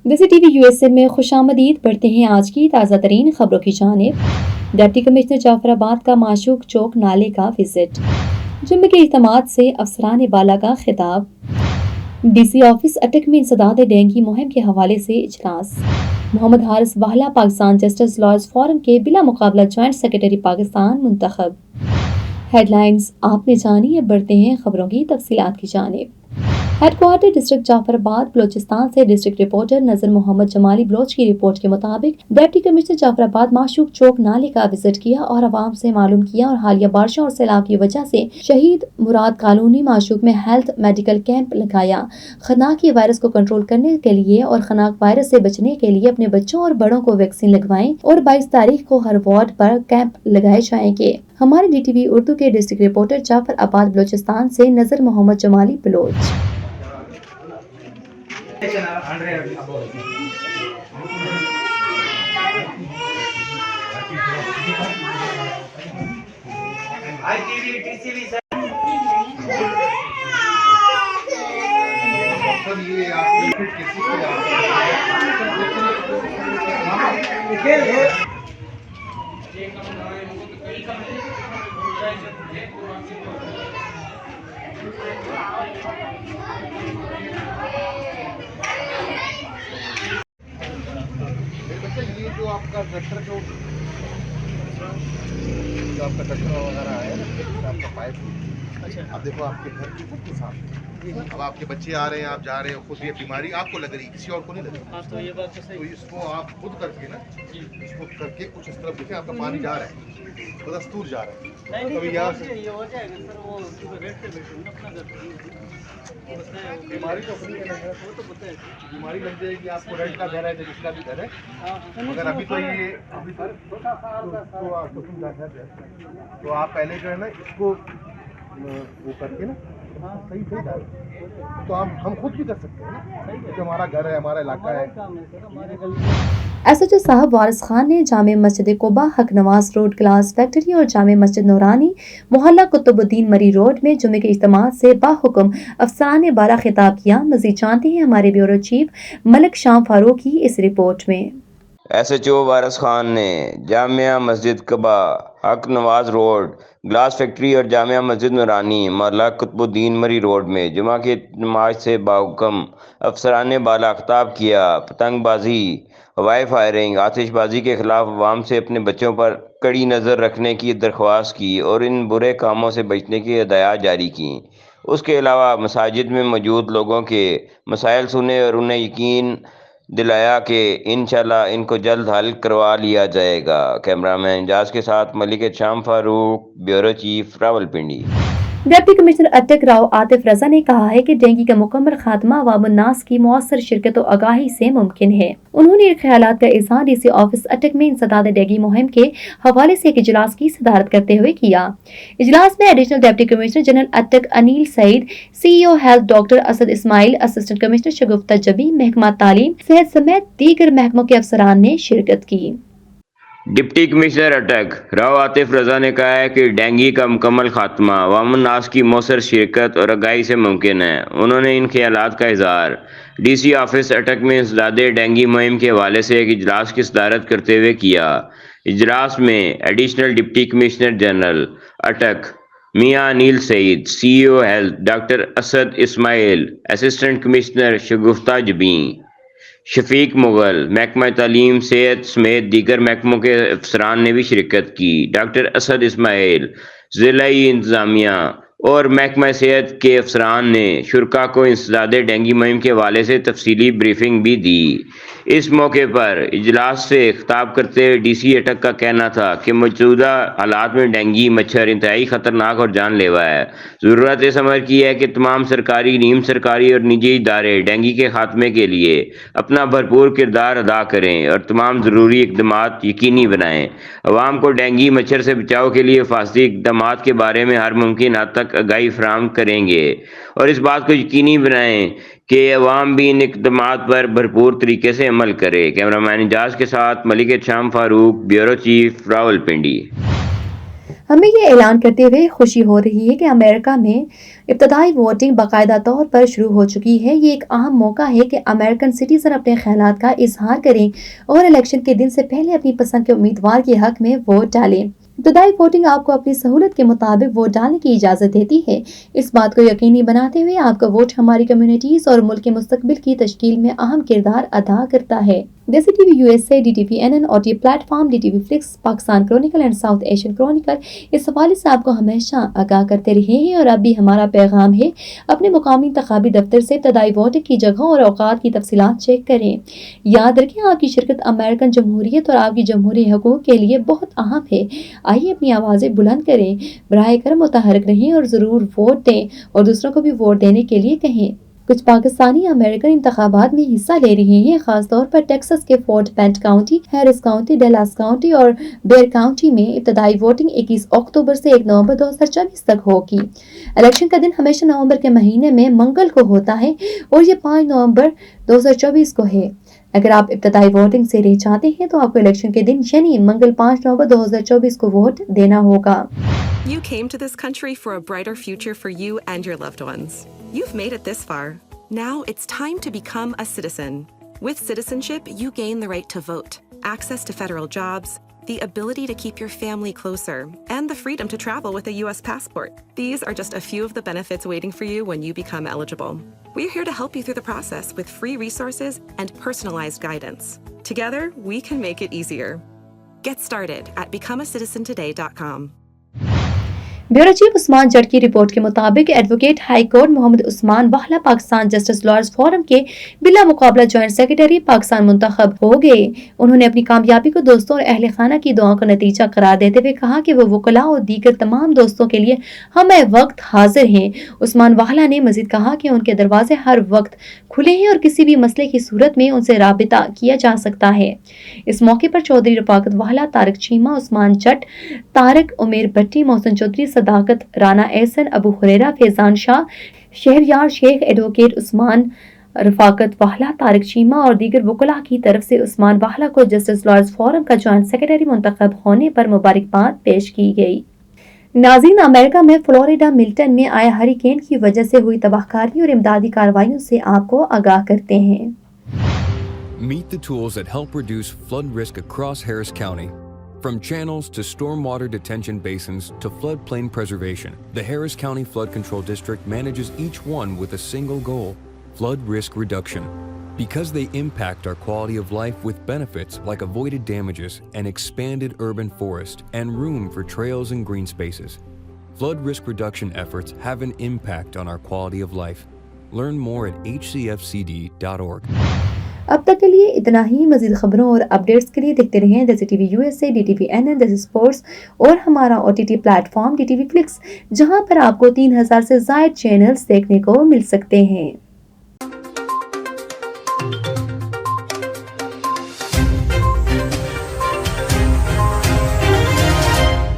دیسی T V USA میں خوش آمدید بڑھتے ہیں آج کی تازہ ترین خبروں کی جانب۔ ڈپٹی کمشنر جعفر آباد کا معشوق چوک نالے کا وزٹ، جمعے کے اجتماعات سے افسران بالا کا خطاب، DC آفس اٹک میں انسداد ڈینگی مہم کے حوالے سے اجلاس، Muhammad Haris Wahla Pakistan justice lawyers forum کے بلا مقابلہ جوائنٹ سیکرٹری پاکستان منتخب۔ ہیڈ لائنز آپ نے جانی، اب بڑھتے ہیں خبروں کی تفصیلات کی جانب۔ ہیڈ کوارٹر ڈسٹرکٹ جعفر آباد بلوچستان سے ڈسٹرکٹ رپورٹر نذر محمد جمالی بلوچ کی رپورٹ کے مطابق ڈپٹی کمشنر جعفر آباد معشوق چوک نالے کا وزٹ کیا اور عوام سے معلوم کیا اور حالیہ بارشوں اور سیلاب کی وجہ سے شہید مراد کالونی معشوق میں ہیلتھ میڈیکل کیمپ لگایا۔ خطرناک وائرس کو کنٹرول کرنے کے لیے اور خطرناک وائرس سے بچنے کے لیے اپنے بچوں اور بڑوں کو ویکسین لگوائیں اور 22 تاریخ کو ہر وارڈ پر کیمپ لگائے جائیں گے۔ ہمارے DTV اردو کے ڈسٹرکٹ رپورٹر جعفر آباد بلوچستان سے نذر محمد جمالی بلوچ۔ یہ جو آپ کا گٹر جو آپ کا گٹر وغیرہ ہے نا، آپ کا پائپ، اچھا اب دیکھو آپ کے گھر کی خود کے سامنے، اب آپ کے بچے آ رہے ہیں، آپ جا رہے ہیں، خود یہ بیماری آپ کو لگ رہی ہے، کسی اور کو نہیں لگ رہی۔ تو یہ بات تو صحیح، تو اس کو آپ خود کر کے نا، اس کو کر کے کچھ اس طرف دیکھیں، آپ کا پانی جا رہا ہے، بس دور جا رہا ہے، کبھی یہاں سے یہ ہو جائے گا سر، وہ بیٹھتے بیٹھتے اپنا بیماری تو اپنی ہے، وہ تو پتہ ہے بیماری لگ جائے گی آپ کو، رینٹ کا گھر ہے، جس کا بھی گھر ہے، مگر ابھی تو یہ ابھی تو آپ پہلے جو ہے نا اس کو وہ کر کے نا صحیح ڈال، تو ہم خود بھی کر سکتے ہیں نا، کیونکہ ہمارا گھر ہے، ہمارا علاقہ ہے۔ SHO صاحب وارث خان نے جامع مسجد قبا، حق نواز روڈ، گلاس فیکٹری اور جامع مسجد نورانی محلہ قطب الدین مری روڈ میں جمعے کے اجتماعات سے باحکم افسران بالا خطاب کیا۔ مزید جانتے ہیں ہمارے بیورو چیف ملک شام فاروق کی اس رپورٹ میں۔ SHO وارث خان نے جامع مسجد قبا، حق نواز روڈ، گلاس فیکٹری اور جامع مسجد نورانی محلہ قطب الدین مری روڈ میں جمعہ کے اجتماعات سے باحکم افسران بالا خطاب کیا۔ پتنگ بازی، ہوائی فائرنگ، آتش بازی کے خلاف عوام سے اپنے بچوں پر کڑی نظر رکھنے کی درخواست کی اور ان برے کاموں سے بچنے کی ہدایات جاری کیں۔ اس کے علاوہ مساجد میں موجود لوگوں کے مسائل سنے اور انہیں یقین دلایا کہ انشاءاللہ ان کو جلد حل کروا لیا جائے گا۔ کیمرامین اعجاز کے ساتھ Malik Sham Farooq, bureau chief, Rawalpindi. Deputy commissioner Attock Rao Atif Raza نے کہا ہے کہ ڈینگی کا مکمل خاتمہ عوام الناس کی مؤثر شرکت و آگاہی سے ممکن ہے۔ انہوں نے ان خیالات کا اظہار DC آفس اٹک میں انسداد ڈینگی مہم کے حوالے سے ایک اجلاس کی صدارت کرتے ہوئے کیا۔ اجلاس میں ایڈیشنل ڈپٹی کمشنر جنرل اٹک انیل سعید، CEO ہیلتھ ڈاکٹر اسد اسماعیل، اسسٹنٹ کمشنر شگفتہ جبی، محکمہ تعلیم صحت سمیت دیگر محکموں کے افسران نے شرکت کی۔ ڈپٹی کمشنر اٹک راؤ عاطف رضا نے کہا ہے کہ ڈینگی کا مکمل خاتمہ عوام الناس کی مؤثر شرکت اور آگاہی سے ممکن ہے۔ انہوں نے ان خیالات کا اظہار DC آفس اٹک میں انسداد ڈینگی مہم کے حوالے سے ایک اجلاس کی صدارت کرتے ہوئے کیا۔ اجلاس میں ایڈیشنل ڈپٹی کمشنر جنرل اٹک میاں انیل سعید، CEO ہیلتھ ڈاکٹر اسد اسماعیل، اسسٹنٹ کمشنر شگفتہ جبیں، شفیق مغل، محکمہ تعلیم صحت سمیت دیگر محکموں کے افسران نے بھی شرکت کی۔ ڈاکٹر اسد اسماعیل، ضلعی انتظامیہ اور محکمہ صحت کے افسران نے شرکاء کو انسداد ڈینگی مہم کے حوالے سے تفصیلی بریفنگ بھی دی۔ اس موقع پر اجلاس سے خطاب کرتے ہوئے DC اٹک کا کہنا تھا کہ موجودہ حالات میں ڈینگی مچھر انتہائی خطرناک اور جان لیوا ہے۔ ضرورت اس امر کی ہے کہ تمام سرکاری، نیم سرکاری اور نجی ادارے ڈینگی کے خاتمے کے لیے اپنا بھرپور کردار ادا کریں اور تمام ضروری اقدامات یقینی بنائیں۔ عوام کو ڈینگی مچھر سے بچاؤ کے لیے حفاظتی اقدامات کے بارے میں ہر ممکن حد تک آگاہی فراہم کریں گے اور اس بات کو یقینی بنائیں کہ عوام بھی ان اقدامات پر بھرپور طریقے سے عمل کرے۔ کیمرامین اعجاز کے ساتھ ملک شام فاروق، بیورو چیف، راولپنڈی۔ ہمیں یہ اعلان کرتے ہوئے خوشی ہو رہی ہے کہ امریکہ میں ابتدائی ووٹنگ باقاعدہ طور پر شروع ہو چکی ہے۔ یہ ایک اہم موقع ہے کہ امریکن سٹیزن اپنے خیالات کا اظہار کریں اور الیکشن کے دن سے پہلے اپنی پسند کے امیدوار کے حق میں ووٹ ڈالیں۔ ابتدائی ووٹنگ آپ کو اپنی سہولت کے مطابق ووٹ ڈالنے کی اجازت دیتی ہے۔ اس بات کو یقینی بناتے ہوئے آپ کا ووٹ ہماری کمیونٹیز اور ملک کے مستقبل کی تشکیل میں اہم کردار ادا کرتا ہے۔ جیسے ٹی وی USA، DTVNN اور ٹی پلیٹ فارم DTV فلکس، Pakistan chronicle and South Asian chronicle اس حوالے سے آپ کو ہمیشہ آگاہ کرتے رہے ہیں، اور اب بھی ہمارا پیغام ہے اپنے مقامی انتخابی دفتر سے ابتدائی ووٹنگ کی جگہوں اور اوقات کی تفصیلات چیک کریں۔ یاد رکھیں، آپ کی شرکت امریکن جمہوریت اور آپ کی جمہوری حقوق کے لیے بہت اہم ہے۔ آئیے اپنی آوازیں بلند کریں، براہ کرم متحرک رہیں اور ضرور ووٹ دیں اور دوسروں کو بھی ووٹ دینے کے لیے کہیں۔ کچھ پاکستانی امریکن انتخابات میں حصہ لے رہے ہیں، خاص طور پر ٹیکساس کے Fort Bend county, Harris county, Dallas county اور بیئر کاؤنٹی میں ابتدائی ووٹنگ 21 اکتوبر سے 1 نومبر 2024 تک ہوگی۔ الیکشن کا دن ہمیشہ نومبر کے مہینے میں منگل کو ہوتا ہے اور یہ 5 نومبر 2024 کو ہے۔ اگر آپ ابتدائی ووٹنگ سے رہ جاتے ہیں تو آپ کو الیکشن کے دن یعنی منگل 5 نومبر 2024 کو ووٹ دینا ہوگا۔ You came to this country for a brighter future for you and your loved ones. You've made it this far. Now it's time to become a citizen. With citizenship, you gain the right to vote, access to federal jobs, the ability to keep your family closer, and the freedom to travel with a U.S. passport. These are just a few of the benefits waiting for you when you become eligible. We're here to help you through the process with free resources and personalized guidance. Together, we can make it easier. Get started at becomeacitizentoday.com. Bureau chief Usman Jatt کی report کے مطابق advocate high court Muhammad Usman Wahla Pakistan justice lawyers forum کے بلا مقابلہ joint secretary Pakistan منتخب ہو گئے۔ انہوں نے اپنی کامیابی کو دوستوں اور اہل خانہ کی دعاؤں کا نتیجہ قرار دیتے ہوئے کہا کہ وہ وکلاء اور دیگر تمام دوستوں کے لیے ہمہ وقت حاضر ہیں۔ عثمان واہلا نے مزید کہا کہ ان کے دروازے ہر وقت کھلے ہیں اور کسی بھی مسئلے کی صورت میں ان سے رابطہ کیا جا سکتا ہے۔ اس موقع پر چودھری رفاقت واہلا، طارق چیمہ، عثمان جٹ، طارق عمیر بھٹی، محسن چودھری، صداقت رانا احسن، ابو ہریرہ، فیضان شاہ، شہریار شیخ، ایڈوکیٹ عثمان رفاقت واہلا، طارق چیمہ اور دیگر وکلاء کی طرف سے عثمان واہلا کو جسٹس لائرز فورم کا جوائنٹ سیکرٹری منتخب ہونے پر مبارکباد پیش کی گئی۔ ناظرین، امریکہ میں فلوریڈا ملٹن میں آئے ہریکین کی وجہ سے ہوئی تباہ کاری اور امدادی کارروائیوں سے آپ کو آگاہ کرتے ہیں۔ Meet the tools that help reduce flood risk across Harris County. From channels to stormwater detention basins to floodplain preservation, the Harris County Flood Control District manages each one with a single goal: flood risk reduction. Because they impact our quality of life with benefits like avoided damages, an expanded urban forest, and room for trails and green spaces. Flood risk reduction efforts have an impact on our quality of life. Learn more at hcfcd.org. اب تک کے لیے اتنا ہی۔ مزید خبروں اور updates کے لیے دیکھتے رہیں جیسے ٹی وی USA، DTVNN، جیسے اسپورٹس اور ہمارا OTT platform DTV flix, جہاں پر آپ کو 3000 سے زائد چینلز دیکھنے کو مل سکتے ہیں۔